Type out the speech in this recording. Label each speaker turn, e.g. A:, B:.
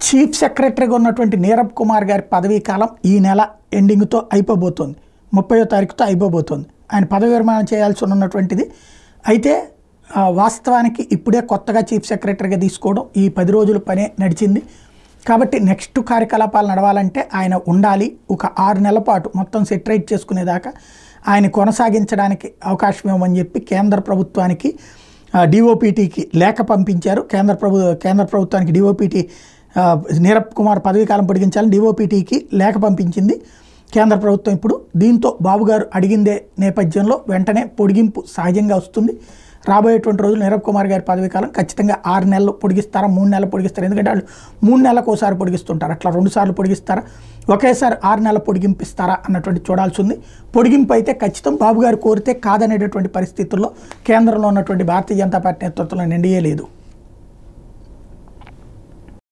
A: Chief సెక్రటరీగా ఉన్నటువంటి నీరబ్ కుమార్ గారి పదవీ కాలం ఈ నెల ఎండింగ్తో అయిపోబోతోంది. 30వ తారీఖుతో అయిపోబోతోంది. ఆయన పదవి విరమణ చేయాల్సి ఉన్నటువంటిది. అయితే వాస్తవానికి ఇప్పుడే కొత్తగా చీఫ్ సెక్రటరీగా తీసుకోవడం ఈ 10 రోజుల పనే నడిచింది. కాబట్టి నెక్స్ట్ కార్యకలాపాలు నడవాలంటే ఆయన ఉండాలి. ఒక 6 నెలల పాటు మొత్తం సెటరైట్ చేసుకునేదాకా ఆయన కొనసాగించడానికి అవకాశం ఇవ్వమని చెప్పి కేంద్ర ప్రభుత్వానికి డిఓపిటీకి లేఖ పంపించారు. కేంద్ర ప్రభుత్వానికి డిఓపిటీ నీరబ్ కుమార్ పదవీ కాలం పొడిగించాలని డిఓపిటీకి లేఖ పంపించింది కేంద్ర ప్రభుత్వం. ఇప్పుడు దీంతో బాబు గారు అడిగిందే నేపథ్యంలో వెంటనే పొడిగింపు సహజంగా వస్తుంది. రాబోయేటువంటి రోజులు నీరబ్ కుమార్ గారి పదవీ కాలం ఖచ్చితంగా 6 నెలలు పొడిగిస్తారా, 3 నెలలు పొడిగిస్తారా? ఎందుకంటే వాళ్ళు 3 నెలలకు ఒకసారి పొడిగిస్తుంటారు, అట్లా 2 సార్లు పొడిగిస్తారా, ఒకేసారి 6 నెలల పొడిగింపిస్తారా అన్నటువంటి చూడాల్సి ఉంది. పొడిగింపు అయితే ఖచ్చితం. బాబు గారు కోరితే కాదనేటటువంటి పరిస్థితుల్లో కేంద్రంలో ఉన్నటువంటి భారతీయ జనతా పార్టీ నేతృత్వంలో ఎన్డీఏ లేదు.